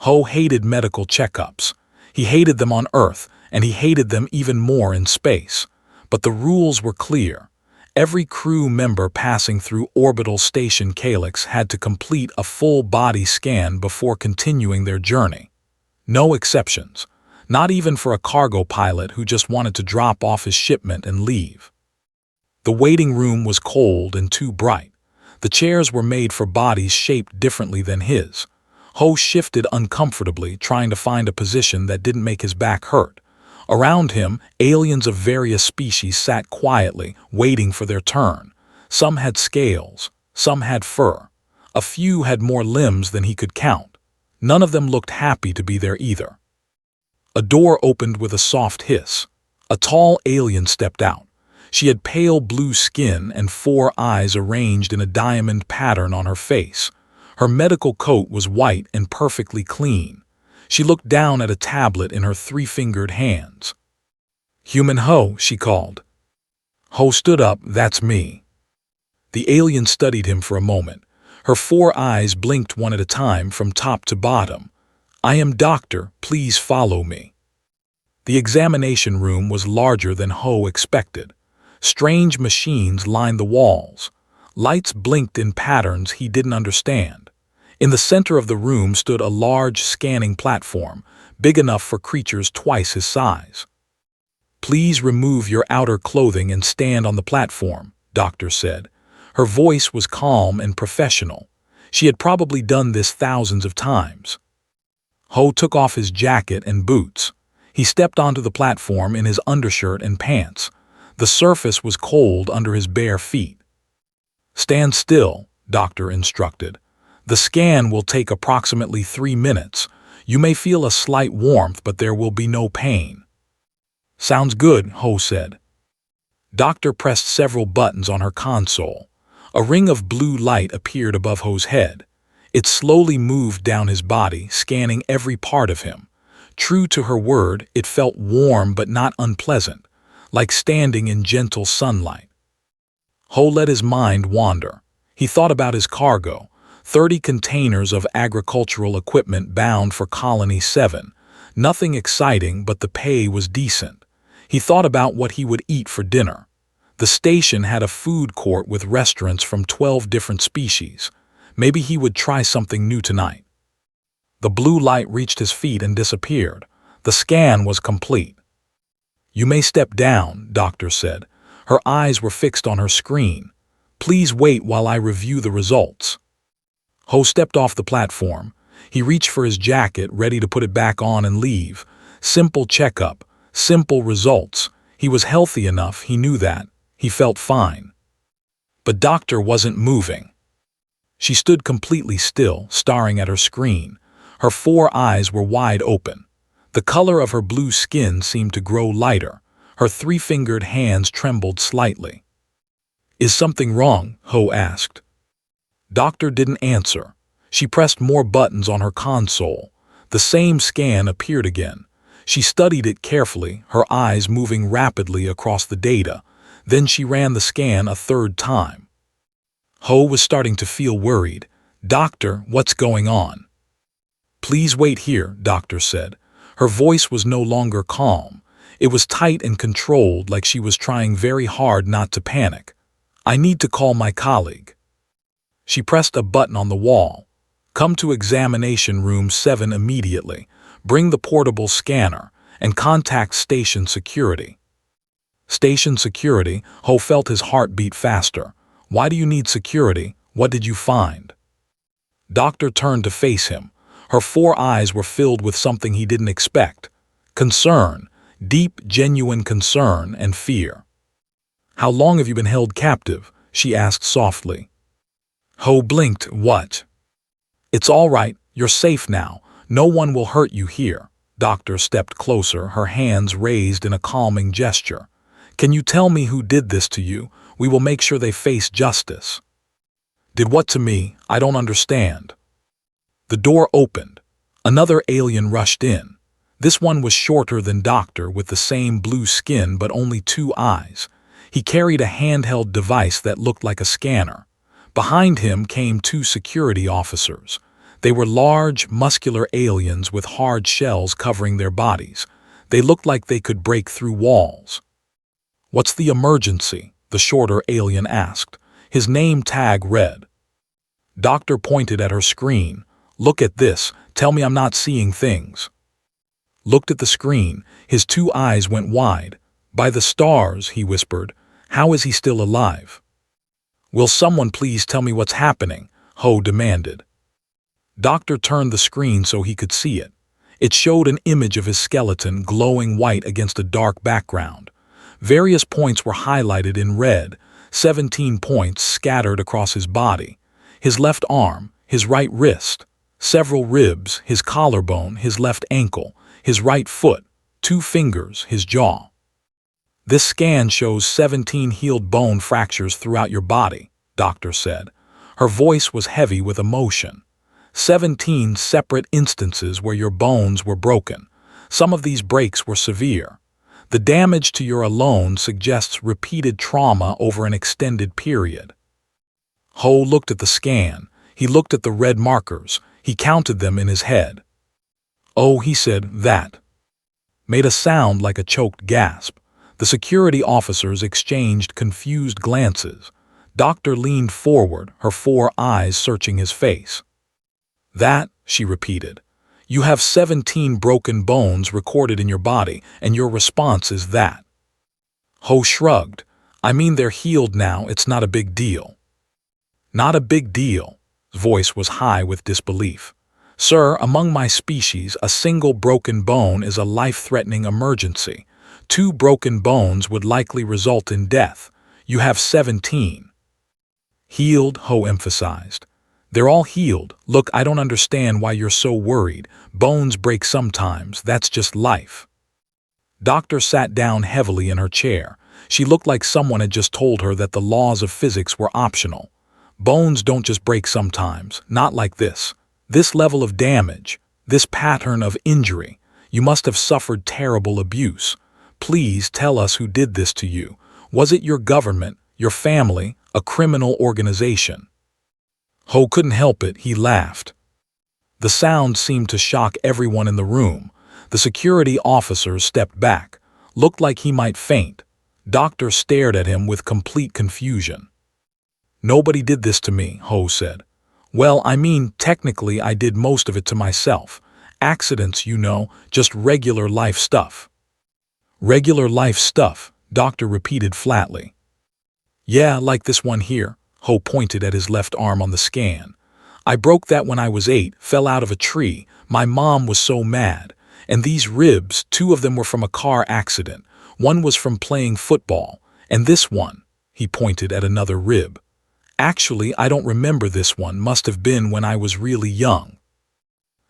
Ho hated medical checkups. He hated them on Earth, and he hated them even more in space. But the rules were clear. Every crew member passing through orbital station Calyx had to complete a full-body scan before continuing their journey. No exceptions, not even for a cargo pilot who just wanted to drop off his shipment and leave. The waiting room was cold and too bright. The chairs were made for bodies shaped differently than his. Ho shifted uncomfortably, trying to find a position that didn't make his back hurt. Around him, aliens of various species sat quietly, waiting for their turn. Some had scales, some had fur. A few had more limbs than he could count. None of them looked happy to be there either. A door opened with a soft hiss. A tall alien stepped out. She had pale blue skin and 4 eyes arranged in a diamond pattern on her face. Her medical coat was white and perfectly clean. She looked down at a tablet in her 3-fingered hands. "Human Ho," she called. Ho stood up. "That's me." The alien studied him for a moment. Her 4 eyes blinked one at a time from top to bottom. "I am Doctor, please follow me." The examination room was larger than Ho expected. Strange machines lined the walls. Lights blinked in patterns he didn't understand. In the center of the room stood a large scanning platform, big enough for creatures twice his size. "Please remove your outer clothing and stand on the platform," Doctor said. Her voice was calm and professional. She had probably done this thousands of times. Ho took off his jacket and boots. He stepped onto the platform in his undershirt and pants. The surface was cold under his bare feet. "Stand still," Doctor instructed. "The scan will take approximately 3 minutes. You may feel a slight warmth, but there will be no pain." "Sounds good," Ho said. Doctor pressed several buttons on her console. A ring of blue light appeared above Ho's head. It slowly moved down his body, scanning every part of him. True to her word, it felt warm but not unpleasant, like standing in gentle sunlight. Ho let his mind wander. He thought about his cargo, 30 containers of agricultural equipment bound for Colony 7. Nothing exciting, but the pay was decent. He thought about what he would eat for dinner. The station had a food court with restaurants from 12 different species. Maybe he would try something new tonight. The blue light reached his feet and disappeared. The scan was complete. "You may step down," Doctor said. Her eyes were fixed on her screen. "Please wait while I review the results." Ho stepped off the platform. He reached for his jacket, ready to put it back on and leave. Simple checkup, simple results. He was healthy enough, he knew that. He felt fine. But Doctor wasn't moving. She stood completely still, staring at her screen. Her 4 eyes were wide open. The color of her blue skin seemed to grow lighter. Her 3-fingered hands trembled slightly. "Is something wrong?" Ho asked. Doctor didn't answer. She pressed more buttons on her console. The same scan appeared again. She studied it carefully, her eyes moving rapidly across the data. Then she ran the scan a 3rd time. Ho was starting to feel worried. "Doctor, what's going on?" "Please wait here," Doctor said. Her voice was no longer calm. It was tight and controlled, like she was trying very hard not to panic. "I need to call my colleague." She pressed a button on the wall. "Come to examination room 7 immediately. Bring the portable scanner and contact station security." Station security? Ho felt his heart beat faster. "Why do you need security? What did you find?" Doctor turned to face him. Her 4 eyes were filled with something he didn't expect. Concern, deep, genuine concern and fear. "How long have you been held captive?" she asked softly. Ho blinked. "What?" "It's all right. You're safe now. No one will hurt you here." Doctor stepped closer, her hands raised in a calming gesture. "Can you tell me who did this to you? We will make sure they face justice." "Did what to me? I don't understand." The door opened. Another alien rushed in. This one was shorter than Doctor, with the same blue skin but only 2 eyes. He carried a handheld device that looked like a scanner. Behind him came 2 security officers. They were large, muscular aliens with hard shells covering their bodies. They looked like they could break through walls. "What's the emergency?" the shorter alien asked. His name tag read. Doctor pointed at her screen. "Look at this. Tell me I'm not seeing things." Looked at the screen. His two eyes went wide. "By the stars," he whispered. "How is he still alive?" "Will someone please tell me what's happening?" Ho demanded. Doctor turned the screen so he could see it. It showed an image of his skeleton glowing white against a dark background. Various points were highlighted in red, 17 points scattered across his body. His left arm, his right wrist, several ribs, his collarbone, his left ankle, his right foot, 2 fingers, his jaw. "This scan shows 17 healed bone fractures throughout your body," Doctor said. Her voice was heavy with emotion. 17 separate instances where your bones were broken. Some of these breaks were severe. The damage to your alone suggests repeated trauma over an extended period. Ho looked at the scan. He looked at the red markers. He counted them in his head. "Oh," he said, "that." Made a sound like a choked gasp. The security officers exchanged confused glances. Doctor leaned forward, her 4 eyes searching his face. "That," she repeated. "You have 17 broken bones recorded in your body, and your response is that." Ho shrugged. "I mean, they're healed now. It's not a big deal." "Not a big deal." His voice was high with disbelief. "Sir, among my species, a single broken bone is a life-threatening emergency. 2 broken bones would likely result in death. You have 17. "Healed," Ho emphasized. "They're all healed. Look, I don't understand why you're so worried. Bones break sometimes. That's just life." Doctor sat down heavily in her chair. She looked like someone had just told her that the laws of physics were optional. "Bones don't just break sometimes. Not like this. This level of damage, this pattern of injury. You must have suffered terrible abuse. Please tell us who did this to you. Was it your government, your family, a criminal organization?" Ho couldn't help it. He laughed. The sound seemed to shock everyone in the room. The security officer stepped back, looked like he might faint. Doctor stared at him with complete confusion. "Nobody did this to me," Ho said. "Well, I mean, technically I did most of it to myself. Accidents, you know, just regular life stuff." "Regular life stuff," Doctor repeated flatly. "Yeah, like this one here." Ho pointed at his left arm on the scan. "I broke that when I was 8, fell out of a tree. My mom was so mad. And these ribs, 2 of them were from a car accident. One was from playing football. And this one," he pointed at another rib. "Actually, I don't remember this one. Must have been when I was really young."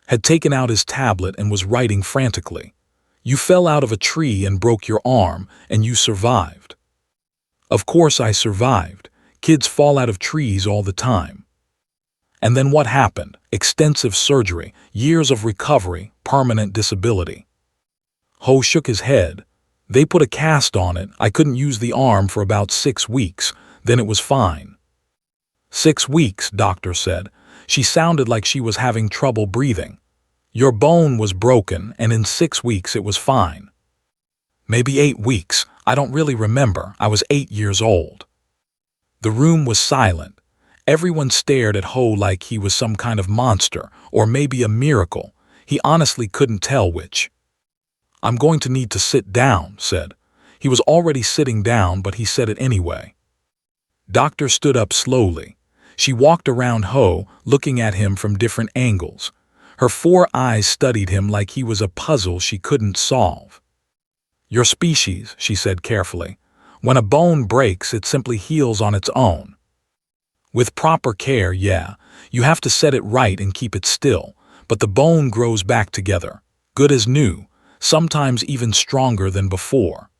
Had taken out his tablet and was writing frantically. "You fell out of a tree and broke your arm, and you survived." "Of course I survived. Kids fall out of trees all the time." "And then what happened? Extensive surgery, years of recovery, permanent disability." Ho shook his head. "They put a cast on it. I couldn't use the arm for about 6 weeks. Then it was fine." 6 weeks, Doctor said. She sounded like she was having trouble breathing. "Your bone was broken, and in 6 weeks it was fine." "Maybe 8 weeks. I don't really remember. I was 8 years old." The room was silent. Everyone stared at Ho like he was some kind of monster, or maybe a miracle. He honestly couldn't tell which. "I'm going to need to sit down," said. He was already sitting down, but he said it anyway. Doctor stood up slowly. She walked around Ho, looking at him from different angles. Her 4 eyes studied him like he was a puzzle she couldn't solve. "Your species," she said carefully. "When a bone breaks, it simply heals on its own. With proper care, yeah. You have to set it right and keep it still, but the bone grows back together, good as new, sometimes even stronger than before."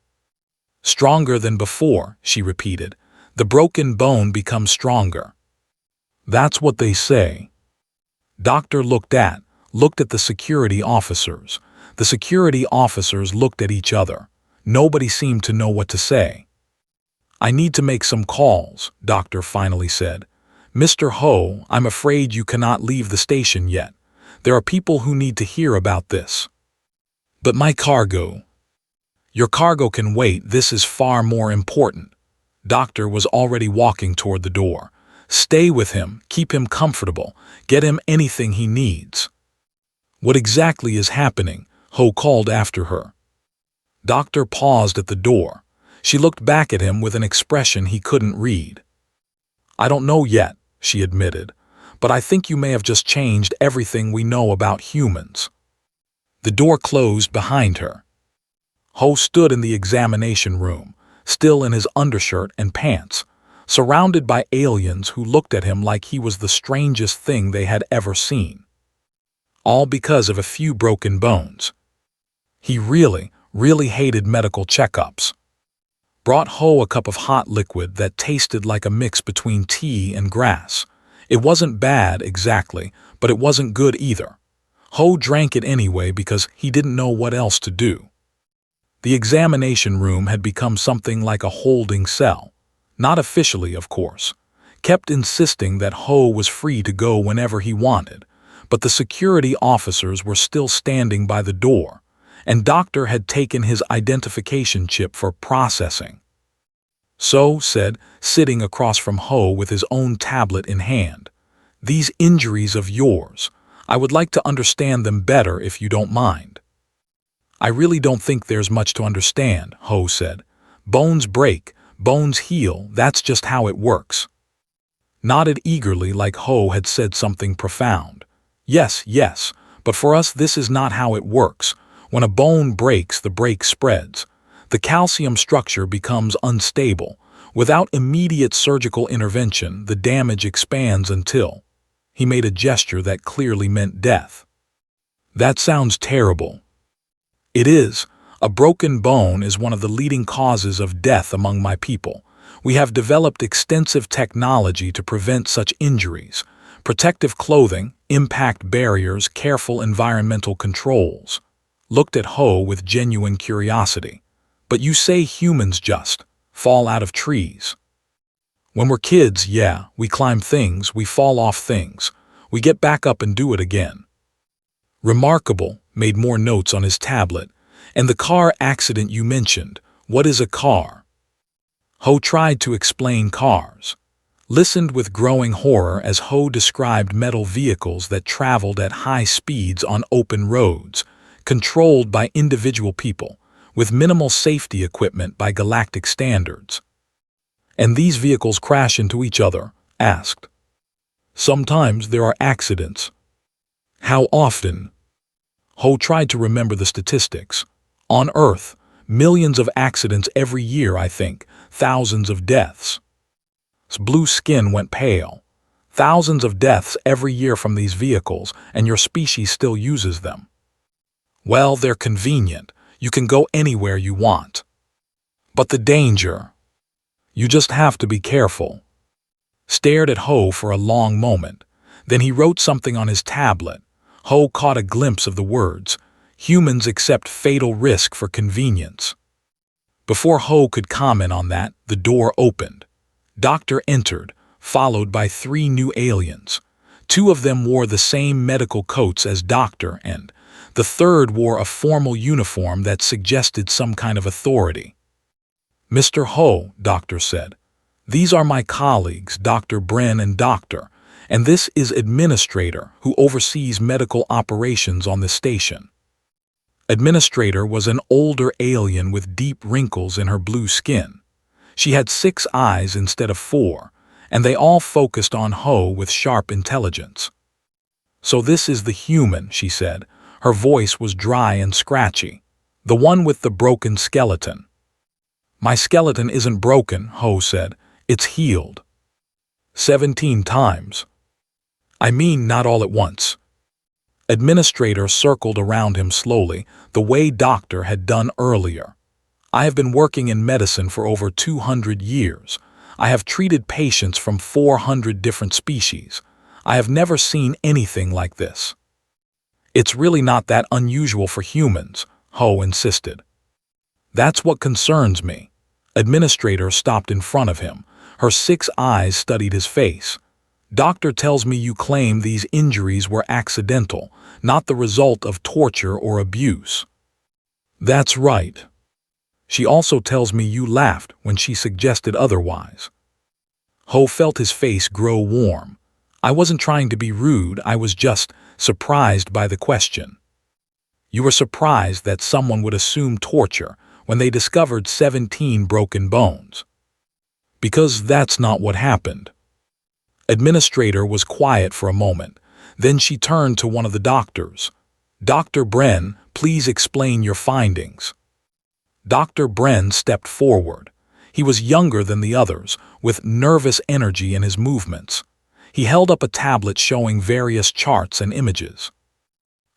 "Stronger than before," she repeated. "The broken bone becomes stronger." "That's what they say." Doctor looked at the security officers. The security officers looked at each other. Nobody seemed to know what to say. "I need to make some calls," Doctor finally said. "Mr. Ho, I'm afraid you cannot leave the station yet. There are people who need to hear about this." "But my cargo." "Your cargo can wait. This is far more important." Doctor was already walking toward the door. "Stay with him, keep him comfortable, get him anything he needs." "What exactly is happening?" Ho called after her. Doctor paused at the door. She looked back at him with an expression he couldn't read. "I don't know yet," she admitted, "but I think you may have just changed everything we know about humans." The door closed behind her. Ho stood in the examination room, still in his undershirt and pants, surrounded by aliens who looked at him like he was the strangest thing they had ever seen. All because of a few broken bones. He really, really hated medical checkups. Brought Ho a cup of hot liquid that tasted like a mix between tea and grass. It wasn't bad exactly, but it wasn't good either. Ho drank it anyway because he didn't know what else to do. The examination room had become something like a holding cell. Not officially, of course. Kept insisting that Ho was free to go whenever he wanted, but the security officers were still standing by the door, and Doctor had taken his identification chip for processing. "So," said, sitting across from Ho with his own tablet in hand, "these injuries of yours, I would like to understand them better if you don't mind." "I really don't think there's much to understand," Ho said. "Bones break, bones heal, that's just how it works." Nodded eagerly like Ho had said something profound. "Yes, yes, but for us this is not how it works. When a bone breaks, the break spreads. The calcium structure becomes unstable. Without immediate surgical intervention, the damage expands until—" He made a gesture that clearly meant death. "That sounds terrible." "It is. A broken bone is one of the leading causes of death among my people. We have developed extensive technology to prevent such injuries. Protective clothing, impact barriers, careful environmental controls." Looked at Ho with genuine curiosity. "But you say humans just fall out of trees." "When we're kids, yeah, we climb things, we fall off things. We get back up and do it again." "Remarkable," made more notes on his tablet. "And the car accident you mentioned, what is a car?" Ho tried to explain cars. Listened with growing horror as Ho described metal vehicles that traveled at high speeds on open roads, controlled by individual people, with minimal safety equipment by galactic standards. "And these vehicles crash into each other?" asked. "Sometimes there are accidents." "How often?" Ho tried to remember the statistics. "On Earth, millions of accidents every year, I think, thousands of deaths." His blue skin went pale. "Thousands of deaths every year from these vehicles, and your species still uses them." "Well, they're convenient. You can go anywhere you want." "But the danger." "You just have to be careful." Stared at Ho for a long moment. Then he wrote something on his tablet. Ho caught a glimpse of the words, "Humans accept fatal risk for convenience." Before Ho could comment on that, the door opened. Doctor entered, followed by 3 new aliens. 2 of them wore the same medical coats as Doctor, and the third wore a formal uniform that suggested some kind of authority. "Mr. Ho," Doctor said, "these are my colleagues, Dr. Bren and Doctor, and this is Administrator, who oversees medical operations on the station." Administrator was an older alien with deep wrinkles in her blue skin. She had 6 eyes instead of 4, and they all focused on Ho with sharp intelligence. "So this is the human," she said. Her voice was dry and scratchy. "The one with the broken skeleton." "My skeleton isn't broken," Ho said. "It's healed." 17 times. "I mean, not all at once." Administrator circled around him slowly, the way Doctor had done earlier. "I have been working in medicine for over 200 years. I have treated patients from 400 different species. I have never seen anything like this." "It's really not that unusual for humans," Ho insisted. "That's what concerns me." Administrator stopped in front of him. Her 6 eyes studied his face. Doctor tells me you claim these injuries were accidental, not the result of torture or abuse. That's right. She also tells me you laughed when she suggested otherwise. Ho felt his face grow warm. I wasn't trying to be rude, I was just surprised by the question. You were surprised that someone would assume torture when they discovered 17 broken bones. Because that's not what happened. Administrator was quiet for a moment. Then she turned to one of the doctors. Dr. Bren, please explain your findings. Dr. Bren stepped forward. He was younger than the others, with nervous energy in his movements. He held up a tablet showing various charts and images.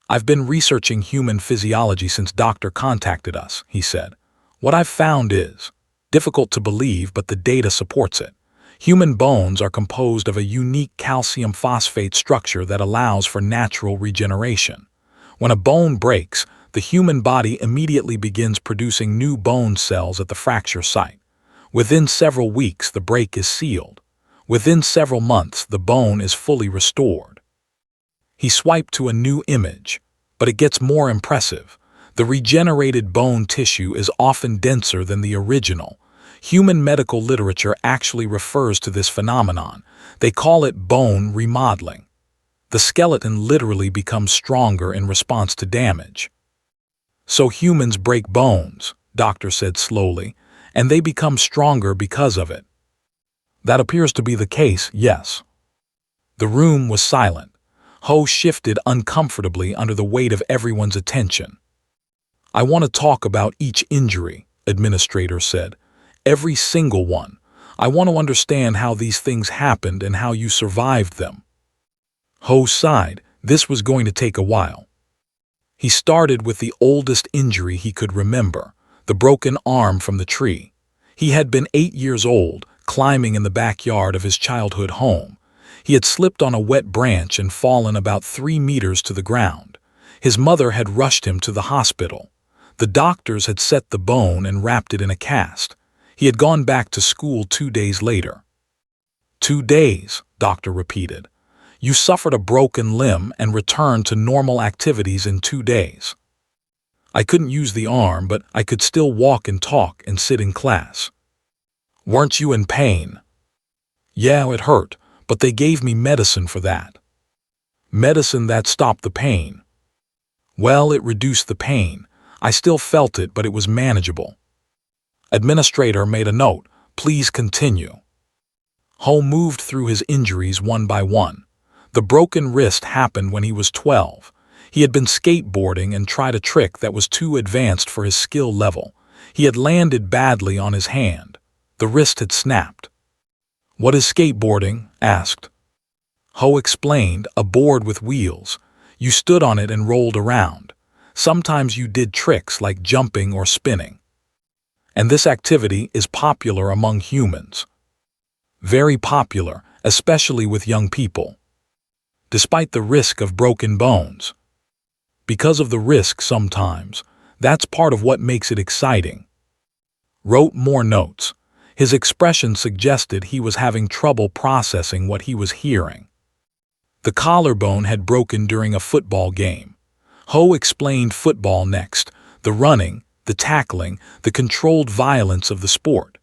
I've been researching human physiology since Doctor contacted us, he said. What I've found is difficult to believe, but the data supports it. Human bones are composed of a unique calcium phosphate structure that allows for natural regeneration. When a bone breaks, the human body immediately begins producing new bone cells at the fracture site. Within several weeks, the break is sealed. Within several months, the bone is fully restored. He swiped to a new image, but it gets more impressive. The regenerated bone tissue is often denser than the original. Human medical literature actually refers to this phenomenon. They call it bone remodeling. The skeleton literally becomes stronger in response to damage. So humans break bones, Doctor said slowly, and they become stronger because of it. That appears to be the case, yes. The room was silent. Ho shifted uncomfortably under the weight of everyone's attention. I want to talk about each injury, Administrator said. Every single one. I want to understand how these things happened and how you survived them. Ho sighed. This was going to take a while. He started with the oldest injury he could remember, the broken arm from the tree. He had been 8 years old, climbing in the backyard of his childhood home. He had slipped on a wet branch and fallen about 3 meters to the ground. His mother had rushed him to the hospital. The doctors had set the bone and wrapped it in a cast. He had gone back to school 2 days later. 2 days, Doctor repeated. You suffered a broken limb and returned to normal activities in 2 days. I couldn't use the arm, but I could still walk and talk and sit in class. Weren't you in pain? Yeah, it hurt, but they gave me medicine for that. Medicine that stopped the pain. Well, it reduced the pain. I still felt it, but it was manageable. Administrator made a note. Please continue. Ho moved through his injuries one by one. The broken wrist happened when he was 12. He had been skateboarding and tried a trick that was too advanced for his skill level. He had landed badly on his hand. The wrist had snapped. What is skateboarding? Asked. Ho explained, a board with wheels. You stood on it and rolled around. Sometimes you did tricks like jumping or spinning. And this activity is popular among humans. Very popular, especially with young people. Despite the risk of broken bones. Because of the risk sometimes, that's part of what makes it exciting. Wrote more notes. His expression suggested he was having trouble processing what he was hearing. The collarbone had broken during a football game. Ho explained football next, the running, the tackling, the controlled violence of the sport.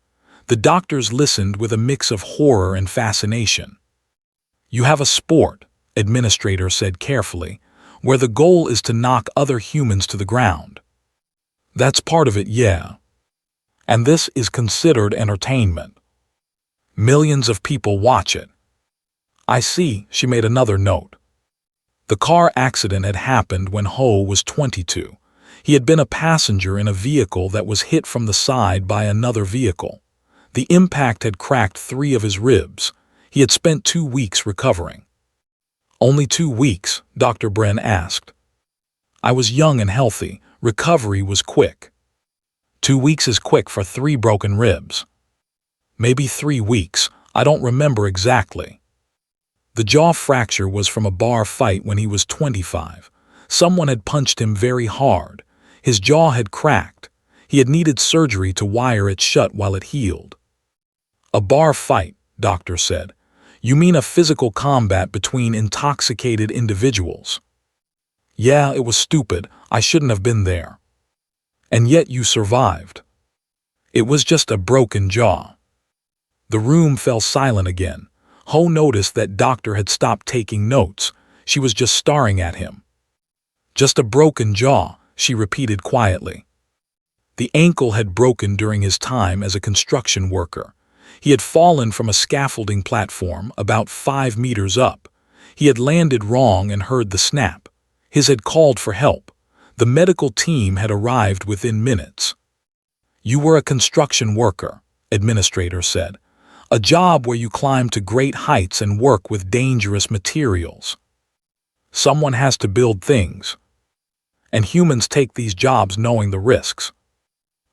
The doctors listened with a mix of horror and fascination. You have a sport, Administrator said carefully, where the goal is to knock other humans to the ground. That's part of it, yeah. And this is considered entertainment. Millions of people watch it. I see, she made another note. The car accident had happened when Ho was 22. He had been a passenger in a vehicle that was hit from the side by another vehicle. The impact had cracked 3 of his ribs. He had spent 2 weeks recovering. Only 2 weeks, Dr. Bren asked. I was young and healthy. Recovery was quick. 2 weeks is quick for 3 broken ribs. Maybe 3 weeks, I don't remember exactly. The jaw fracture was from a bar fight when he was 25. Someone had punched him very hard. His jaw had cracked. He had needed surgery to wire it shut while it healed. A bar fight, Doctor said. You mean a physical combat between intoxicated individuals? Yeah, it was stupid. I shouldn't have been there. And yet you survived. It was just a broken jaw. The room fell silent again. Ho noticed that Doctor had stopped taking notes. She was just staring at him. Just a broken jaw, she repeated quietly. The ankle had broken during his time as a construction worker. He had fallen from a scaffolding platform about 5 meters up. He had landed wrong and heard the snap. His had called for help. The medical team had arrived within minutes. You were a construction worker, administrator said. A job where you climb to great heights and work with dangerous materials. Someone has to build things. And humans take these jobs knowing the risks.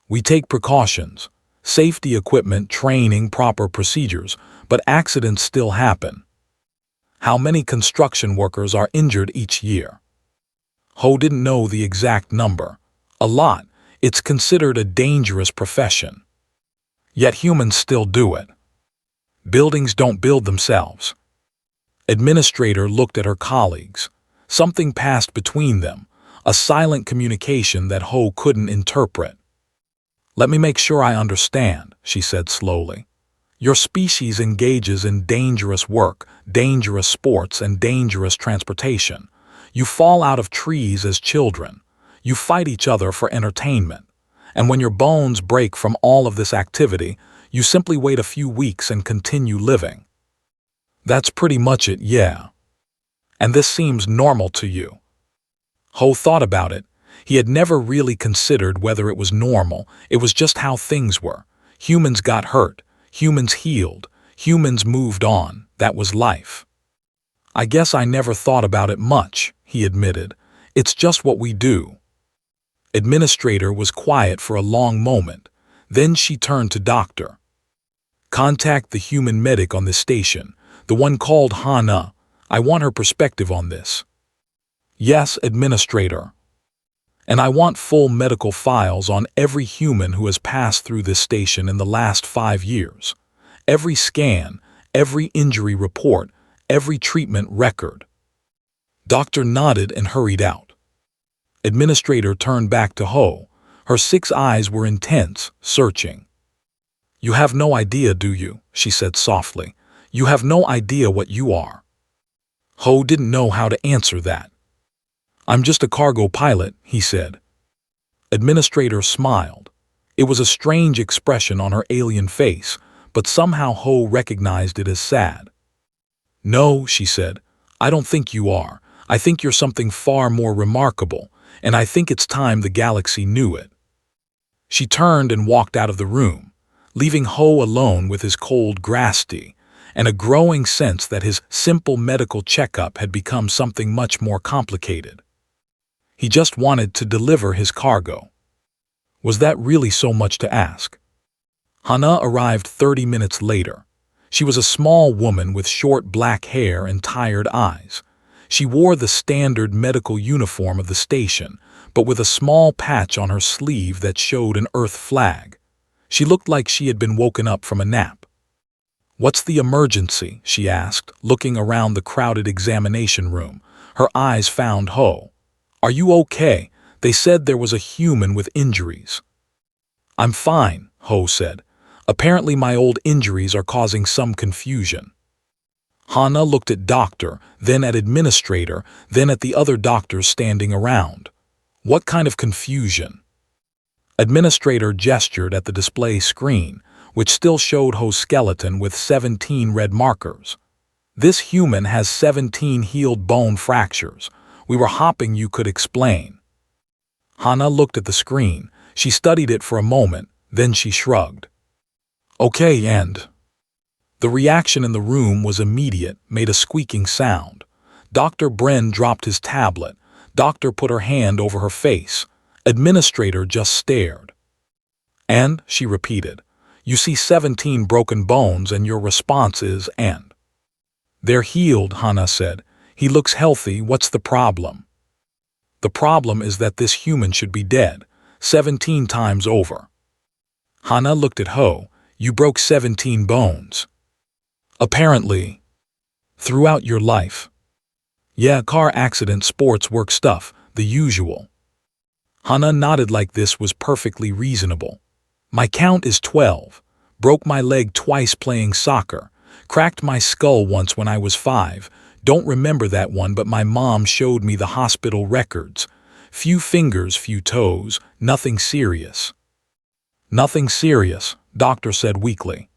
We take precautions, safety equipment, training, proper procedures, but accidents still happen. How many construction workers are injured each year? Ho didn't know the exact number. A lot. It's considered a dangerous profession. Yet humans still do it. Buildings don't build themselves. Administrator looked at her colleagues. Something passed between them, a silent communication that Ho couldn't interpret. Let me make sure I understand, she said slowly. Your species engages in dangerous work, dangerous sports, and dangerous transportation. You fall out of trees as children. You fight each other for entertainment. And when your bones break from all of this activity, you simply wait a few weeks and continue living. That's pretty much it, yeah. And this seems normal to you. Ho thought about it. He had never really considered whether it was normal. It was just how things were. Humans got hurt. Humans healed. Humans moved on. That was life. I guess I never thought about it much, he admitted. It's just what we do. Administrator was quiet for a long moment. Then she turned to Doctor. Contact the human medic on this station, the one called Hana. I want her perspective on this. Yes, Administrator. And I want full medical files on every human who has passed through this station in the last 5 years. Every scan, every injury report, every treatment record. Doctor nodded and hurried out. Administrator turned back to Ho. Her 6 eyes were intense, searching. You have no idea, do you? She said softly. You have no idea what you are. Ho didn't know how to answer that. I'm just a cargo pilot, he said. Administrator smiled. It was a strange expression on her alien face, but somehow Ho recognized it as sad. No, she said, I don't think you are. I think you're something far more remarkable, and I think it's time the galaxy knew it. She turned and walked out of the room, leaving Ho alone with his cold grass tea, and a growing sense that his simple medical checkup had become something much more complicated. He just wanted to deliver his cargo. Was that really so much to ask? Hana arrived 30 minutes later. She was a small woman with short black hair and tired eyes. She wore the standard medical uniform of the station, but with a small patch on her sleeve that showed an Earth flag. She looked like she had been woken up from a nap. What's the emergency? She asked, looking around the crowded examination room. Her eyes found Ho. Are you okay? They said there was a human with injuries. I'm fine, Ho said. Apparently my old injuries are causing some confusion. Hana looked at Doctor, then at Administrator, then at the other doctors standing around. What kind of confusion? Administrator gestured at the display screen, which still showed Ho's skeleton with 17 red markers. This human has 17 healed bone fractures. We were hoping you could explain. Hana looked at the screen. She studied it for a moment, then she shrugged. Okay, and... The reaction in the room was immediate, made a squeaking sound. Dr. Bren dropped his tablet. Doctor put her hand over her face. Administrator just stared. And, she repeated, you see 17 broken bones and your response is, and. They're healed, Hana said. He looks healthy, what's the problem? The problem is that this human should be dead, 17 times over. Hana looked at Ho. You broke 17 bones. Apparently. Throughout your life? Yeah, car accident, sports, work stuff, the usual. Hana nodded like this was perfectly reasonable. My count is 12. Broke my leg twice playing soccer. Cracked my skull once when I was 5. Don't remember that one, but my mom showed me the hospital records. Few fingers, few toes, nothing serious. Nothing serious, doctor said weakly.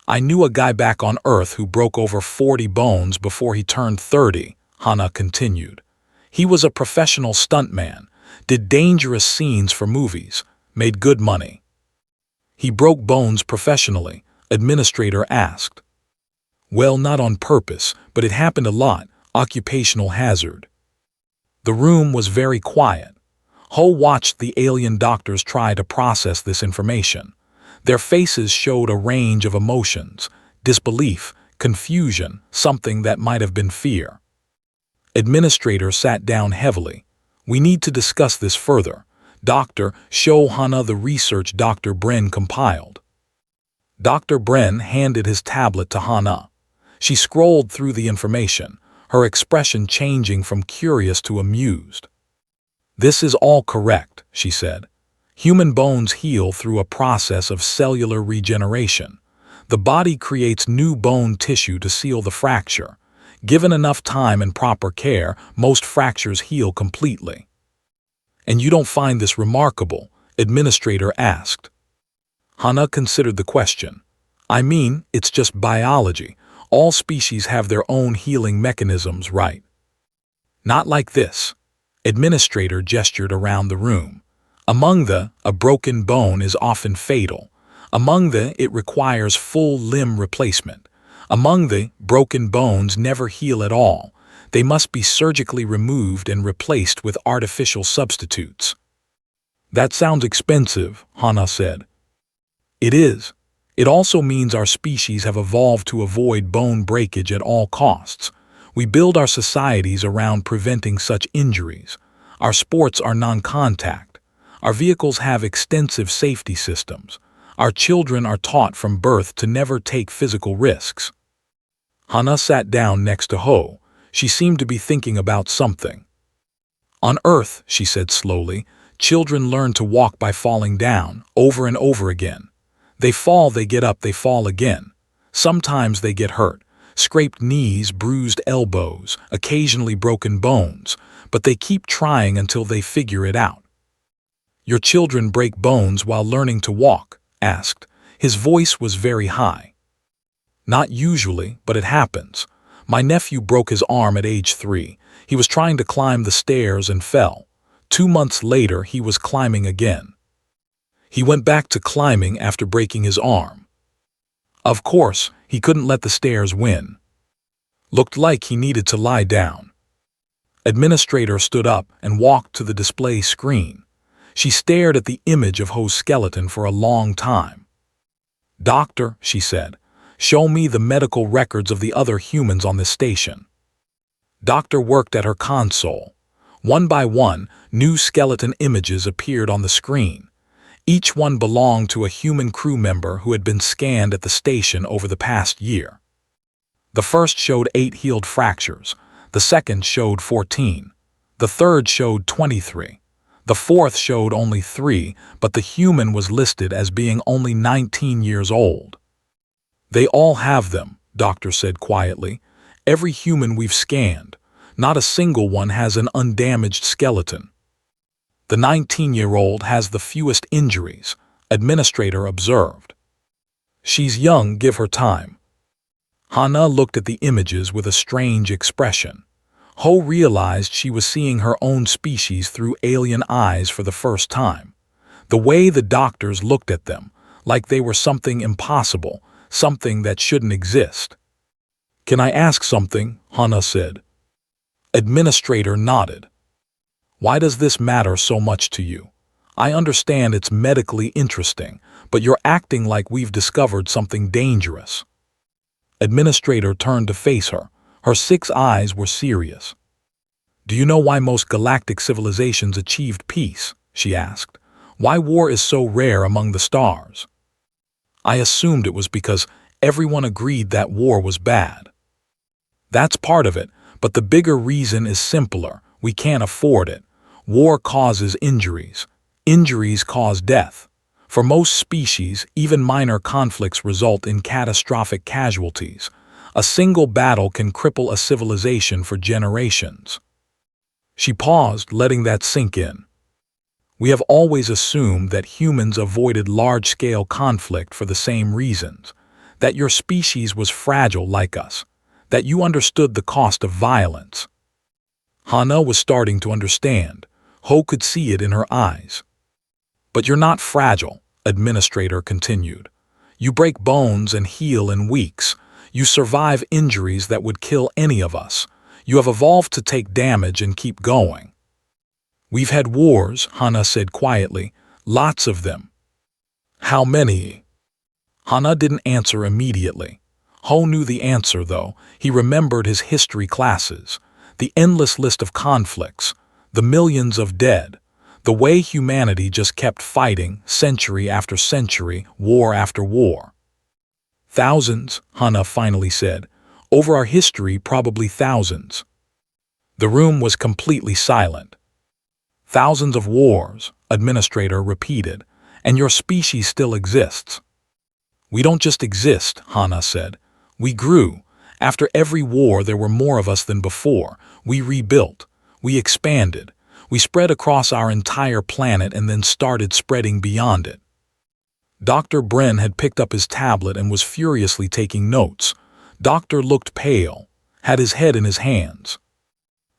I knew a guy back on Earth who broke over 40 bones before he turned 30, Hana continued. He was a professional stuntman, did dangerous scenes for movies, made good money. He broke bones professionally, administrator asked. Well, not on purpose, but it happened a lot, occupational hazard. The room was very quiet. Ho watched the alien doctors try to process this information. Their faces showed a range of emotions, disbelief, confusion, something that might have been fear. Administrator sat down heavily. We need to discuss this further. Doctor, show Hana the research Dr. Bren compiled. Dr. Bren handed his tablet to Hana. She scrolled through the information, her expression changing from curious to amused. This is all correct, she said. Human bones heal through a process of cellular regeneration. The body creates new bone tissue to seal the fracture. Given enough time and proper care, most fractures heal completely. And you don't find this remarkable? Administrator asked. Hana considered the question. I mean, it's just biology. All species have their own healing mechanisms, right? Not like this. Administrator gestured around the room. Among a broken bone is often fatal. Among it requires full limb replacement. Among broken bones never heal at all. They must be surgically removed and replaced with artificial substitutes. That sounds expensive, Hana said. It is. It also means our species have evolved to avoid bone breakage at all costs. We build our societies around preventing such injuries. Our sports are non-contact. Our vehicles have extensive safety systems. Our children are taught from birth to never take physical risks. Hana sat down next to Ho. She seemed to be thinking about something. On Earth, she said slowly, children learn to walk by falling down, over and over again. They fall, they get up, they fall again. Sometimes they get hurt. Scraped knees, bruised elbows, occasionally broken bones, but they keep trying until they figure it out. Your children break bones while learning to walk? Asked. His voice was very high. Not usually, but it happens. My nephew broke his arm at age 3. He was trying to climb the stairs and fell. 2 months later, he was climbing again. He went back to climbing after breaking his arm. Of course, he couldn't let the stairs win. Looked like he needed to lie down. Administrator stood up and walked to the display screen. She stared at the image of Ho's skeleton for a long time. Doctor, she said, show me the medical records of the other humans on this station. Doctor worked at her console. One by one, new skeleton images appeared on the screen. Each one belonged to a human crew member who had been scanned at the station over the past year. The first showed 8 healed fractures. The second showed 14. The third showed 23. The fourth showed only 3, but the human was listed as being only 19 years old. They all have them, Doctor said quietly. Every human we've scanned. Not a single one has an undamaged skeleton. The 19-year-old has the fewest injuries, Administrator observed. She's young, give her time. Hana looked at the images with a strange expression. Ho realized she was seeing her own species through alien eyes for the first time. The way the doctors looked at them, like they were something impossible, something that shouldn't exist. Can I ask something? Hana said. Administrator nodded. Why does this matter so much to you? I understand it's medically interesting, but you're acting like we've discovered something dangerous. Administrator turned to face her. Her 6 eyes were serious. Do you know why most galactic civilizations achieved peace? She asked. Why war is so rare among the stars? I assumed it was because everyone agreed that war was bad. That's part of it, but the bigger reason is simpler. We can't afford it. War causes injuries. Injuries cause death. For most species, even minor conflicts result in catastrophic casualties. A single battle can cripple a civilization for generations. She paused, letting that sink in. We have always assumed that humans avoided large-scale conflict for the same reasons, that your species was fragile like us, that you understood the cost of violence. Hana was starting to understand. Ho could see it in her eyes. But you're not fragile, Administrator continued. You break bones and heal in weeks. You survive injuries that would kill any of us. You have evolved to take damage and keep going. We've had wars, Hana said quietly. Lots of them. How many? Hana didn't answer immediately. Ho knew the answer, though. He remembered his history classes. The endless list of conflicts. The millions of dead. The way humanity just kept fighting, century after century, war after war. Thousands, Hana finally said. Over our history, probably thousands. The room was completely silent. Thousands of wars, Administrator repeated, and your species still exists. We don't just exist, Hana said. We grew. After every war, there were more of us than before. We rebuilt. We expanded. We spread across our entire planet and then started spreading beyond it. Dr. Bren had picked up his tablet and was furiously taking notes. Doctor looked pale, had his head in his hands.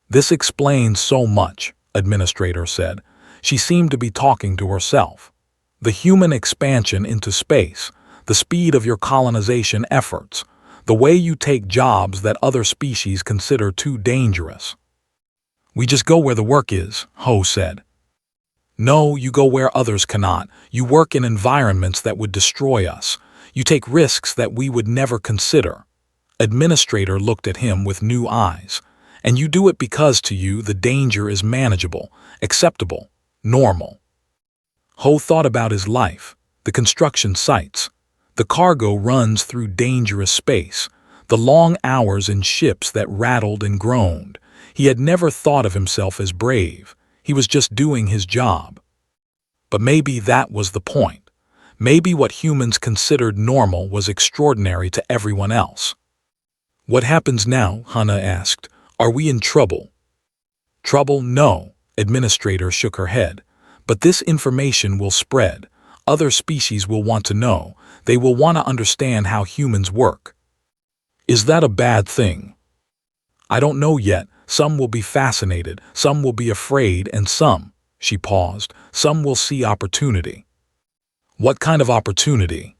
This explains so much, Administrator said. She seemed to be talking to herself. The human expansion into space, the speed of your colonization efforts, the way you take jobs that other species consider too dangerous. We just go where the work is, Ho said. No, you go where others cannot. You work in environments that would destroy us. You take risks that we would never consider. Administrator looked at him with new eyes. And you do it because to you the danger is manageable, acceptable, normal. Ho thought about his life, the construction sites. The cargo runs through dangerous space, the long hours in ships that rattled and groaned. He had never thought of himself as brave. He was just doing his job. But maybe that was the point. Maybe what humans considered normal was extraordinary to everyone else. What happens now? Hana asked. Are we in trouble? Trouble? No. Administrator shook her head. But this information will spread. Other species will want to know. They will want to understand how humans work. Is that a bad thing? I don't know yet. Some will be fascinated, some will be afraid, and some, she paused, some will see opportunity. What kind of opportunity?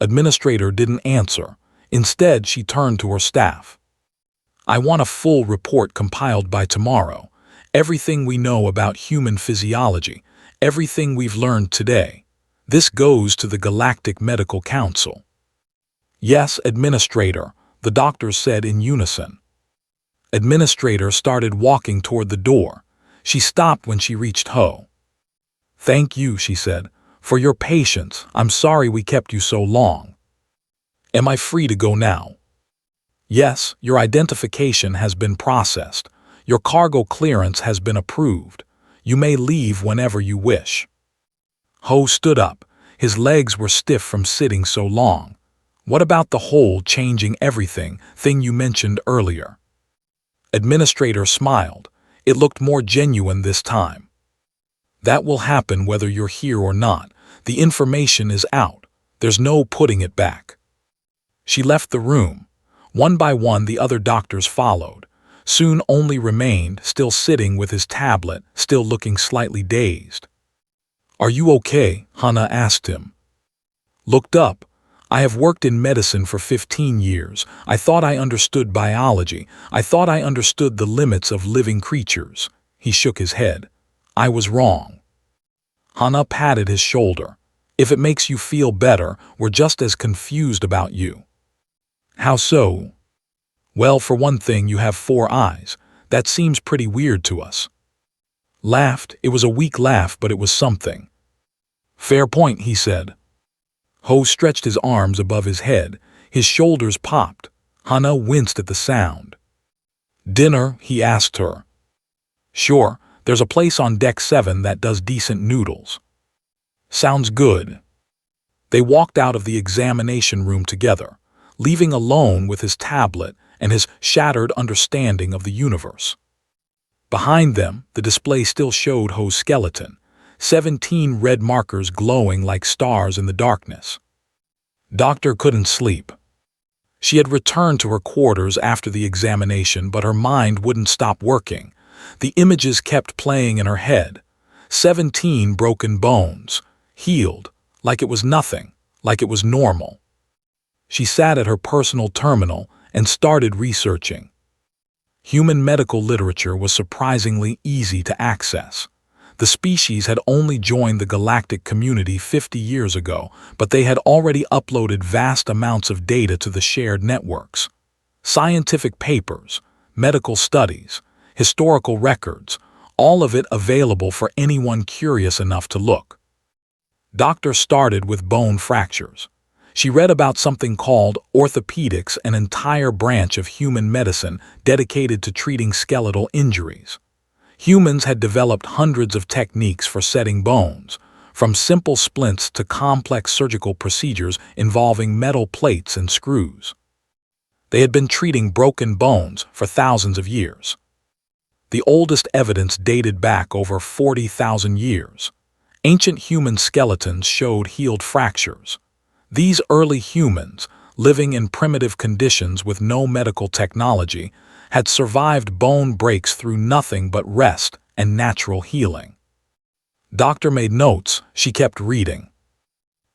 Administrator didn't answer. Instead, she turned to her staff. I want a full report compiled by tomorrow. Everything we know about human physiology, everything we've learned today. This goes to the Galactic Medical Council. Yes, Administrator, the doctors said in unison. Administrator started walking toward the door. She stopped when she reached Ho. Thank you, she said, for your patience. I'm sorry we kept you so long. Am I free to go now? Yes, your identification has been processed. Your cargo clearance has been approved. You may leave whenever you wish. Ho stood up. His legs were stiff from sitting so long. What about the whole changing everything thing you mentioned earlier? Administrator smiled. It looked more genuine this time. That will happen whether you're here or not. The information is out. There's no putting it back. She left the room. One by one the other doctors followed. Soon only remained, still sitting with his tablet, still looking slightly dazed. Are you okay? Hana asked him. Looked up. I have worked in medicine for 15 years. I thought I understood biology. I thought I understood the limits of living creatures. He shook his head. I was wrong. Hana patted his shoulder. If it makes you feel better, we're just as confused about you. How so? Well, for one thing, you have 4 eyes. That seems pretty weird to us. Laughed. It was a weak laugh, but it was something. Fair point, he said. Ho stretched his arms above his head. His shoulders popped. Hannah winced at the sound. "Dinner?" he asked her. "Sure, there's a place on deck 7 that does decent noodles." "Sounds good." They walked out of the examination room together, leaving alone with his tablet and his shattered understanding of the universe. Behind them, the display still showed Ho's skeleton, 17 red markers glowing like stars in the darkness. Doctor couldn't sleep. She had returned to her quarters after the examination, but her mind wouldn't stop working. The images kept playing in her head. 17 broken bones, healed, like it was nothing, like it was normal. She sat at her personal terminal and started researching. Human medical literature was surprisingly easy to access. The species had only joined the galactic community 50 years ago, but they had already uploaded vast amounts of data to the shared networks. Scientific papers, medical studies, historical records, all of it available for anyone curious enough to look. Doctor started with bone fractures. She read about something called orthopedics, an entire branch of human medicine dedicated to treating skeletal injuries. Humans had developed hundreds of techniques for setting bones, from simple splints to complex surgical procedures involving metal plates and screws. They had been treating broken bones for thousands of years. The oldest evidence dated back over 40,000 years. Ancient human skeletons showed healed fractures. These early humans, living in primitive conditions with no medical technology, had survived bone breaks through nothing but rest and natural healing. Doctor made notes. She kept reading.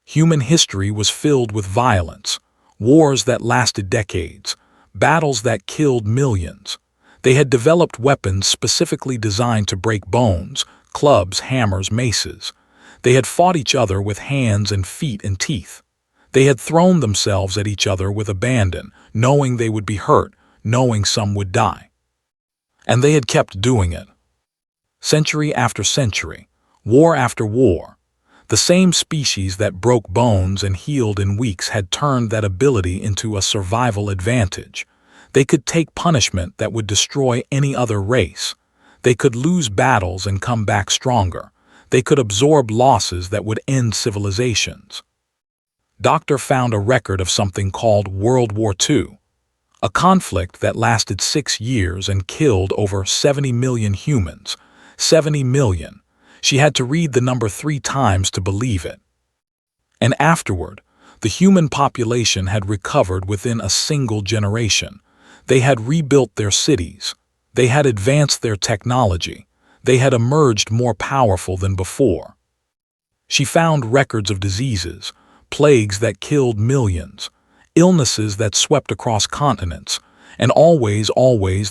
Human history was filled with violence, wars that lasted decades, battles that killed millions. They had developed weapons specifically designed to break bones, clubs, hammers, maces. They had fought each other with hands and feet and teeth. They had thrown themselves at each other with abandon, knowing they would be hurt, knowing some would die. And they had kept doing it. Century after century, war after war, the same species that broke bones and healed in weeks had turned that ability into a survival advantage. They could take punishment that would destroy any other race. They could lose battles and come back stronger. They could absorb losses that would end civilizations. Doctor found a record of something called World War II, a conflict that lasted 6 years and killed over 70 million humans. 70 million. She had to read the number 3 times to believe it. And afterward, the human population had recovered within a single generation. They had rebuilt their cities. They had advanced their technology. They had emerged more powerful than before. She found records of diseases, plagues that killed millions, illnesses that swept across continents, and always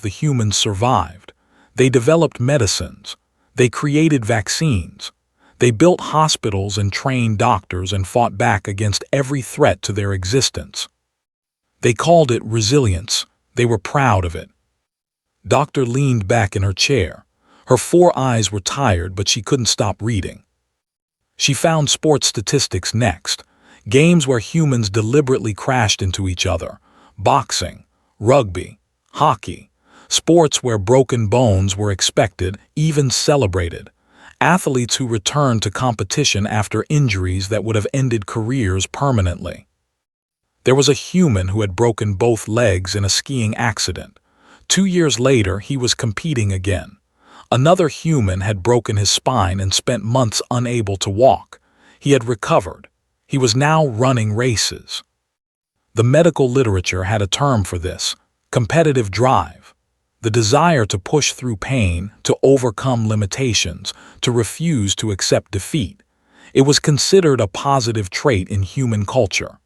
the humans survived. They developed medicines. They created vaccines. They built hospitals and trained doctors and fought back against every threat to their existence. They called it resilience. They were proud of it. Doctor leaned back in her chair. Her 4 eyes were tired, but she couldn't stop reading. She found sports statistics next. Games where humans deliberately crashed into each other. Boxing, rugby, hockey. Sports where broken bones were expected, even celebrated. Athletes who returned to competition after injuries that would have ended careers permanently. There was a human who had broken both legs in a skiing accident. 2 years later, he was competing again. Another human had broken his spine and spent months unable to walk. He had recovered. He was now running races. The medical literature had a term for this: competitive drive. The desire to push through pain, to overcome limitations, to refuse to accept defeat. It was considered a positive trait in human culture.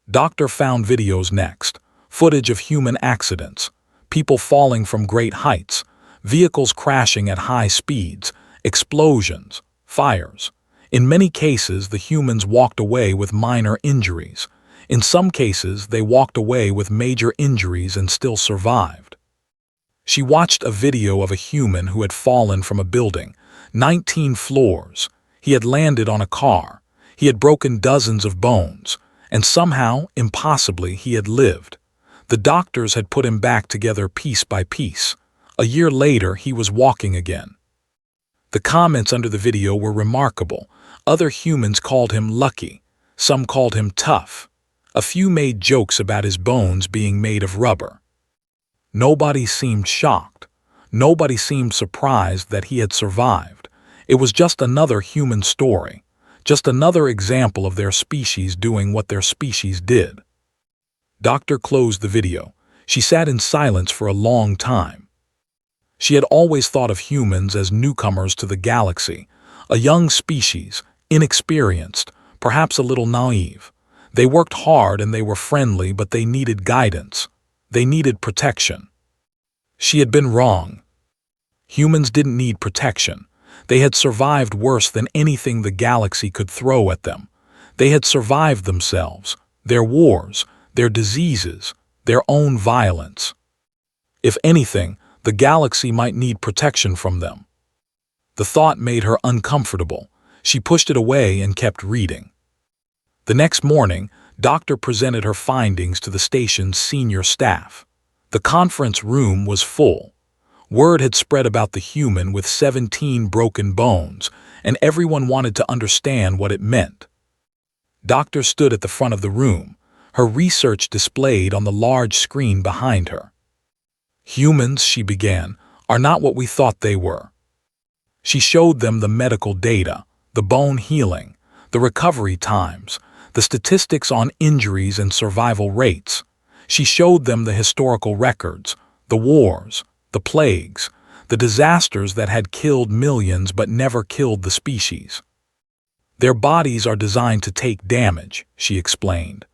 Doctor found videos next, footage of human accidents, people falling from great heights, vehicles crashing at high speeds, explosions, fires. In many cases, the humans walked away with minor injuries. In some cases, they walked away with major injuries and still survived. She watched a video of a human who had fallen from a building, 19 floors. He had landed on a car. He had broken dozens of bones, and somehow, impossibly, he had lived. The doctors had put him back together piece by piece. A year later, he was walking again. The comments under the video were remarkable. Other humans called him lucky. Some called him tough. A few made jokes about his bones being made of rubber. Nobody seemed shocked. Nobody seemed surprised that he had survived. It was just another human story. Just another example of their species doing what their species did. Doctor closed the video. She sat in silence for a long time. She had always thought of humans as newcomers to the galaxy, a young species, inexperienced, perhaps a little naive. They worked hard and they were friendly, but they needed guidance. They needed protection. She had been wrong. Humans didn't need protection. They had survived worse than anything the galaxy could throw at them. They had survived themselves, their wars, their diseases, their own violence. If anything, the galaxy might need protection from them. The thought made her uncomfortable. She pushed it away and kept reading. The next morning, Doctor presented her findings to the station's senior staff. The conference room was full. Word had spread about the human with 17 broken bones, and everyone wanted to understand what it meant. Doctor stood at the front of the room, her research displayed on the large screen behind her. Humans, she began, are not what we thought they were. She showed them the medical data, the bone healing, the recovery times, the statistics on injuries and survival rates. She showed them the historical records, the wars, the plagues, the disasters that had killed millions but never killed the species. Their bodies are designed to take damage, she explained,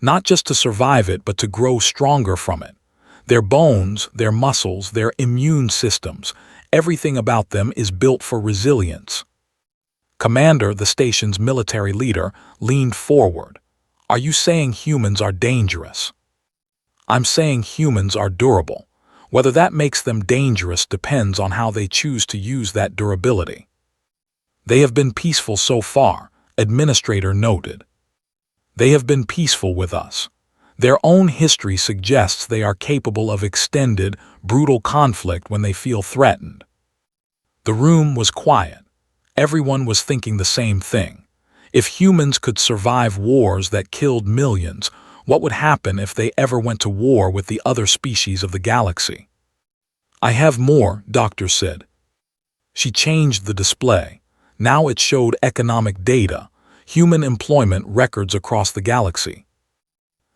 not just to survive it but to grow stronger from it. Their bones, their muscles, their immune systems, everything about them is built for resilience. Commander, the station's military leader, leaned forward. Are you saying humans are dangerous? I'm saying humans are durable. Whether that makes them dangerous depends on how they choose to use that durability. They have been peaceful so far, Administrator noted. They have been peaceful with us. Their own history suggests they are capable of extended, brutal conflict when they feel threatened. The room was quiet. Everyone was thinking the same thing. If humans could survive wars that killed millions, what would happen if they ever went to war with the other species of the galaxy? I have more, Doctor said. She changed the display. Now it showed economic data, human employment records across the galaxy.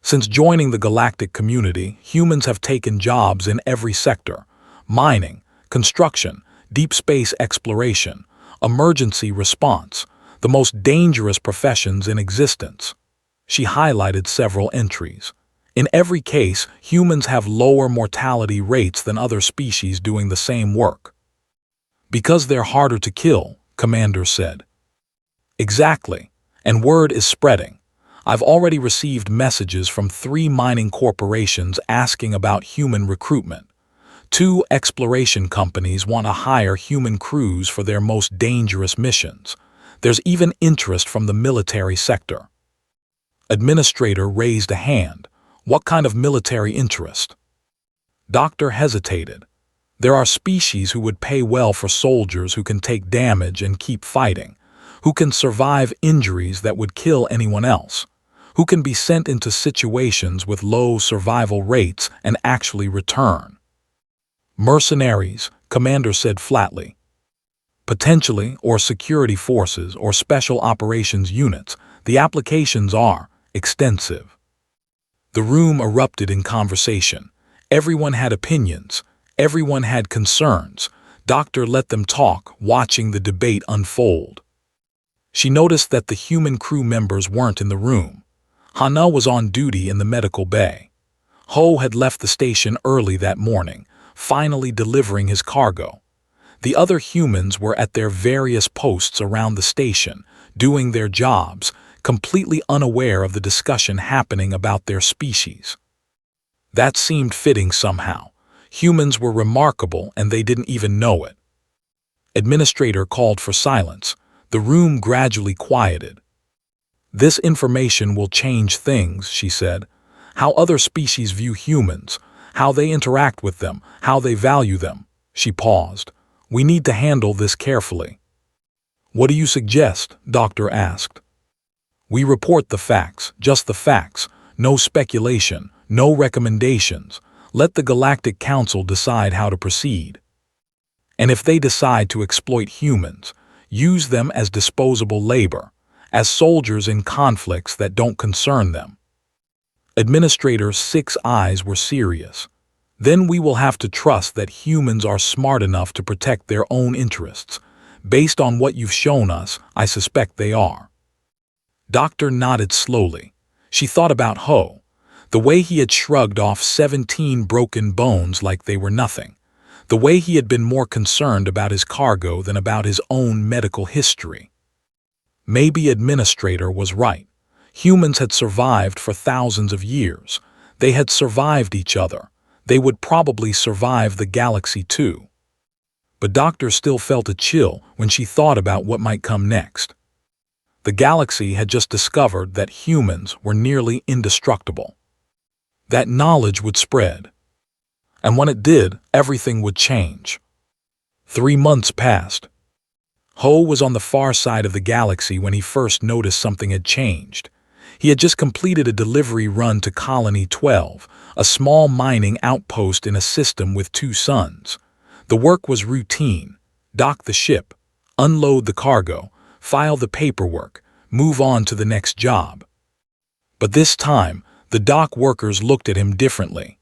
Since joining the galactic community, humans have taken jobs in every sector: mining, construction, deep space exploration, emergency response, the most dangerous professions in existence. She highlighted several entries. In every case, humans have lower mortality rates than other species doing the same work. Because they're harder to kill, Commander said. Exactly, and word is spreading. I've already received messages from 3 mining corporations asking about human recruitment. 2 exploration companies want to hire human crews for their most dangerous missions. There's even interest from the military sector. Administrator raised a hand. What kind of military interest? Doctor hesitated. There are species who would pay well for soldiers who can take damage and keep fighting, who can survive injuries that would kill anyone else, who can be sent into situations with low survival rates and actually return. Mercenaries, Commander said flatly. Potentially, or security forces or special operations units. The applications are extensive. The room erupted in conversation. Everyone had opinions. Everyone had concerns. Doctor let them talk, watching the debate unfold. She noticed that the human crew members weren't in the room. Hana was on duty in the medical bay. Ho had left the station early that morning, finally delivering his cargo. The other humans were at their various posts around the station, doing their jobs, completely unaware of the discussion happening about their species. That seemed fitting somehow. Humans were remarkable and they didn't even know it. Administrator called for silence. The room gradually quieted. This information will change things, she said. how other species view humans, how they interact with them, how they value them. She paused. We need to handle this carefully. What do you suggest? Doctor asked. We report the facts, just the facts, no speculation, no recommendations. Let the Galactic Council decide how to proceed. And if they decide to exploit humans, use them as disposable labor, as soldiers in conflicts that don't concern them. Administrator Six Eyes were serious. Then we will have to trust that humans are smart enough to protect their own interests. Based on what you've shown us, I suspect they are. Doctor nodded slowly. She thought about Ho, the way he had shrugged off 17 broken bones like they were nothing, the way he had been more concerned about his cargo than about his own medical history. Maybe Administrator was right. Humans had survived for thousands of years. They had survived each other. They would probably survive the galaxy too. But Doctor still felt a chill when she thought about what might come next. The galaxy had just discovered that humans were nearly indestructible. That knowledge would spread. And when it did, everything would change. 3 months passed. Ho was on the far side of the galaxy when he first noticed something had changed. He had just completed a delivery run to Colony 12, a small mining outpost in a system with 2 suns. The work was routine: dock the ship, unload the cargo, file the paperwork, move on to the next job. But this time, the dock workers looked at him differently.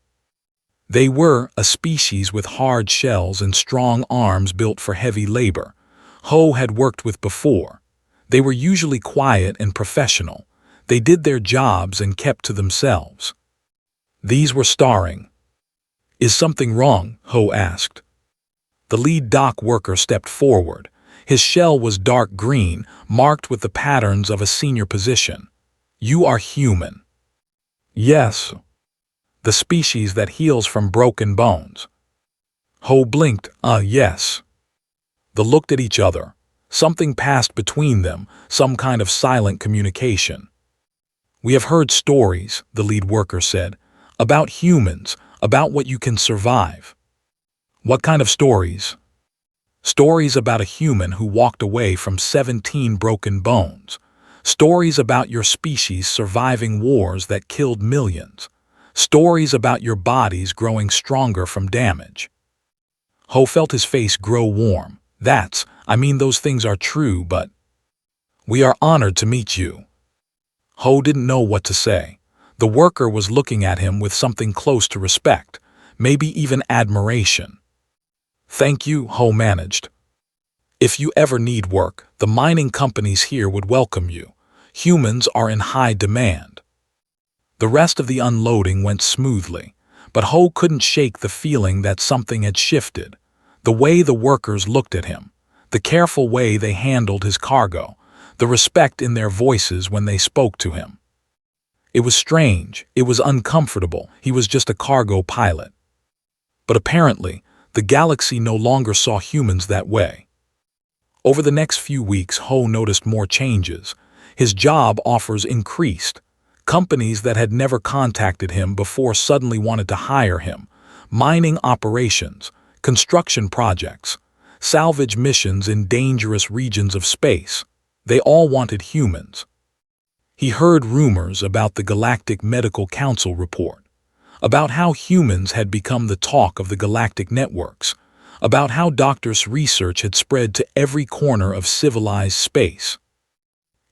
They were a species with hard shells and strong arms built for heavy labor. Ho had worked with before. They were usually quiet and professional. They did their jobs and kept to themselves. These were starring. Is something wrong? Ho asked. The lead dock worker stepped forward. His shell was dark green, marked with the patterns of a senior position. You are human. Yes. The species that heals from broken bones. Ho blinked. Yes. They looked at each other. Something passed between them, some kind of silent communication. We have heard stories, the lead worker said, about humans, about what you can survive. What kind of stories? Stories about a human who walked away from 17 broken bones. Stories about your species surviving wars that killed millions. Stories about your bodies growing stronger from damage. Ho felt his face grow warm. Those things are true, but... We are honored to meet you. Ho didn't know what to say. The worker was looking at him with something close to respect, maybe even admiration. Thank you, Ho managed. If you ever need work, the mining companies here would welcome you. Humans are in high demand. The rest of the unloading went smoothly, but Ho couldn't shake the feeling that something had shifted. The way the workers looked at him, the careful way they handled his cargo, the respect in their voices when they spoke to him. It was strange, it was uncomfortable, he was just a cargo pilot. But apparently, the galaxy no longer saw humans that way. Over the next few weeks, Ho noticed more changes. His job offers increased. Companies that had never contacted him before suddenly wanted to hire him. Mining operations, construction projects, salvage missions in dangerous regions of space. They all wanted humans. He heard rumors about the Galactic Medical Council report, about how humans had become the talk of the galactic networks, about how doctors' research had spread to every corner of civilized space.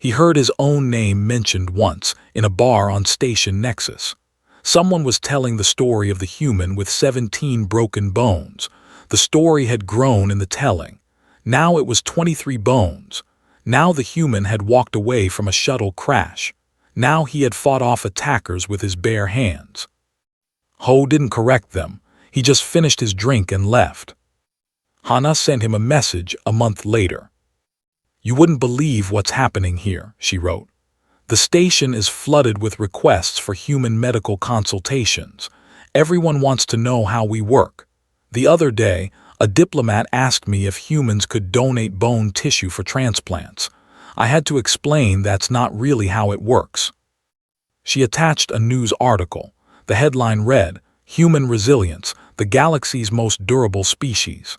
He heard his own name mentioned once in a bar on Station Nexus. Someone was telling the story of the human with 17 broken bones. The story had grown in the telling. Now it was 23 bones. Now the human had walked away from a shuttle crash. Now he had fought off attackers with his bare hands. Ho didn't correct them. He just finished his drink and left. Hana sent him a message a month later. You wouldn't believe what's happening here, she wrote. The station is flooded with requests for human medical consultations. Everyone wants to know how we work. The other day, a diplomat asked me if humans could donate bone tissue for transplants. I had to explain that's not really how it works. She attached a news article. The headline read, "Human Resilience, the Galaxy's Most Durable Species."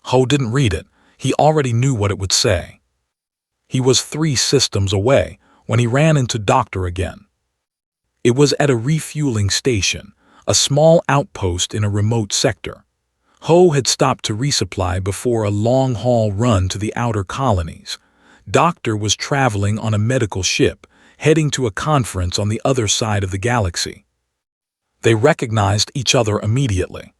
Ho didn't read it. He already knew what it would say. He was 3 systems away when he ran into Doctor again. It was at a refueling station, a small outpost in a remote sector. Ho had stopped to resupply before a long-haul run to the outer colonies. Doctor was traveling on a medical ship, heading to a conference on the other side of the galaxy. They recognized each other immediately.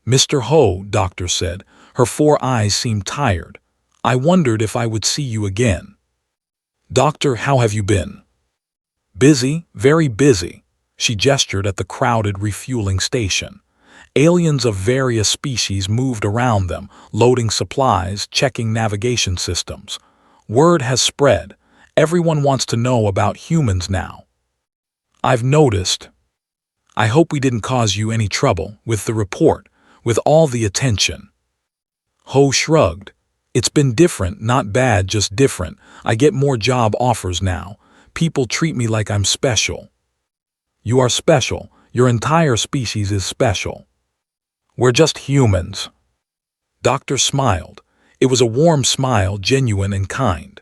"Mr. Ho," Doctor said, her 4 eyes seemed tired. "I wondered if I would see you again." "Doctor, how have you been?" "Busy, very busy." She gestured at the crowded refueling station. Aliens of various species moved around them, loading supplies, checking navigation systems. Word has spread. Everyone wants to know about humans now. "I've noticed. I hope we didn't cause you any trouble with the report, with all the attention." Ho shrugged. "It's been different, not bad, just different. I get more job offers now. People treat me like I'm special." "You are special. Your entire species is special. We're just humans." Doctor smiled. It was a warm smile, genuine and kind.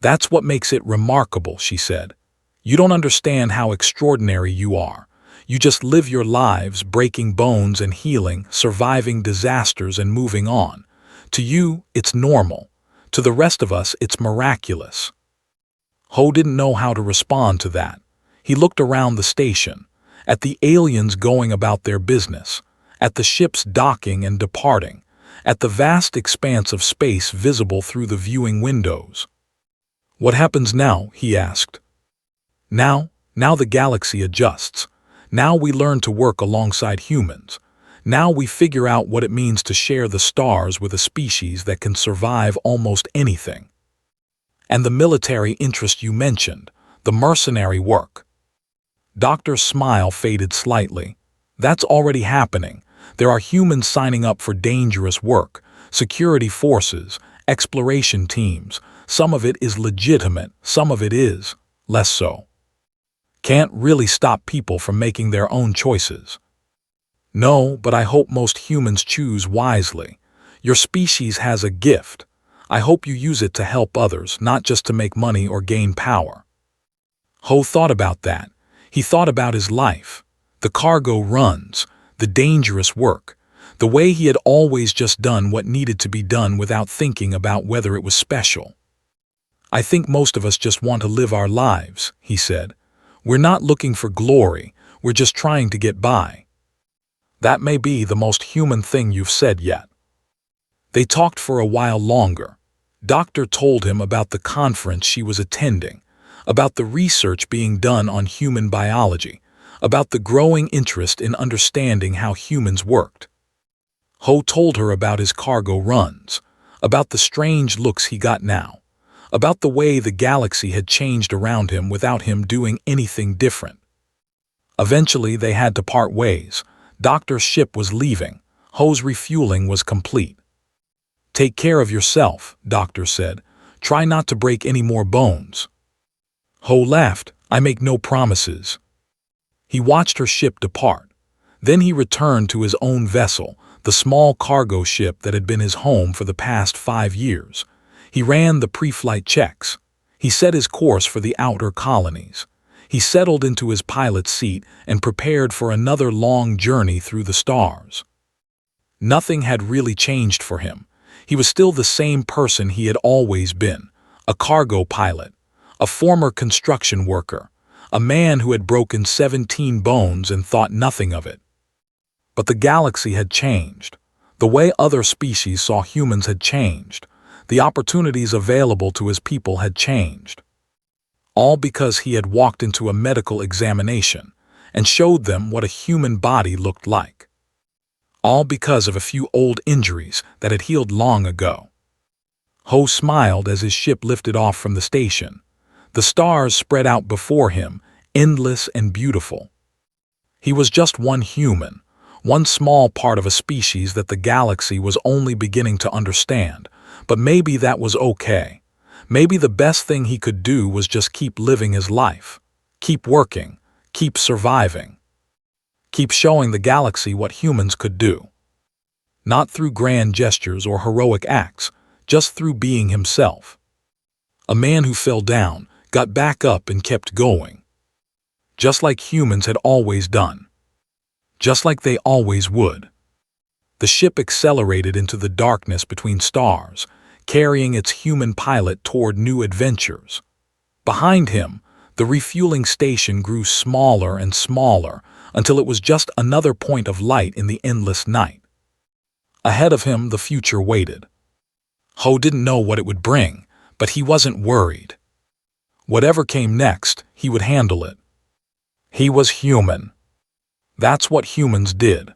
"That's what makes it remarkable," she said. "You don't understand how extraordinary you are. You just live your lives, breaking bones and healing, surviving disasters and moving on. To you, it's normal. To the rest of us, it's miraculous." Ho didn't know how to respond to that. He looked around the station, at the aliens going about their business, at the ships docking and departing, at the vast expanse of space visible through the viewing windows. "What happens now?" he asked. Now the galaxy adjusts. Now we learn to work alongside humans. Now we figure out what it means to share the stars with a species that can survive almost anything." "And the military interest you mentioned, the mercenary work." Doctor's smile faded slightly. "That's already happening. There are humans signing up for dangerous work, security forces, exploration teams. Some of it is legitimate, some of it is less so. Can't really stop people from making their own choices." "No, but I hope most humans choose wisely. Your species has a gift. I hope you use it to help others, not just to make money or gain power." Ho thought about that. He thought about his life, the cargo runs, the dangerous work, the way he had always just done what needed to be done without thinking about whether it was special. "I think most of us just want to live our lives," he said. "We're not looking for glory, we're just trying to get by." "That may be the most human thing you've said yet." They talked for a while longer. Doctor told him about the conference she was attending, about the research being done on human biology, about the growing interest in understanding how humans worked. Ho told her about his cargo runs, about the strange looks he got now, about the way the galaxy had changed around him without him doing anything different. Eventually they had to part ways. Doctor's ship was leaving. Ho's refueling was complete. "Take care of yourself," Doctor said. "Try not to break any more bones." Ho laughed. "I make no promises." He watched her ship depart. Then he returned to his own vessel, the small cargo ship that had been his home for the past 5 years. He ran the pre-flight checks. He set his course for the outer colonies. He settled into his pilot's seat and prepared for another long journey through the stars. Nothing had really changed for him. He was still the same person he had always been, a cargo pilot, a former construction worker, a man who had broken 17 bones and thought nothing of it. But the galaxy had changed. The way other species saw humans had changed. The opportunities available to his people had changed. All because he had walked into a medical examination and showed them what a human body looked like. All because of a few old injuries that had healed long ago. Ho smiled as his ship lifted off from the station. The stars spread out before him, endless and beautiful. He was just one human, one small part of a species that the galaxy was only beginning to understand, but maybe that was okay. Maybe the best thing he could do was just keep living his life. Keep working, keep surviving, keep showing the galaxy what humans could do. Not through grand gestures or heroic acts, just through being himself. A man who fell down, got back up and kept going. Just like humans had always done. Just like they always would. The ship accelerated into the darkness between stars, carrying its human pilot toward new adventures. Behind him, the refueling station grew smaller and smaller until it was just another point of light in the endless night. Ahead of him, the future waited. Ho didn't know what it would bring, but he wasn't worried. Whatever came next, he would handle it. He was human. That's what humans did.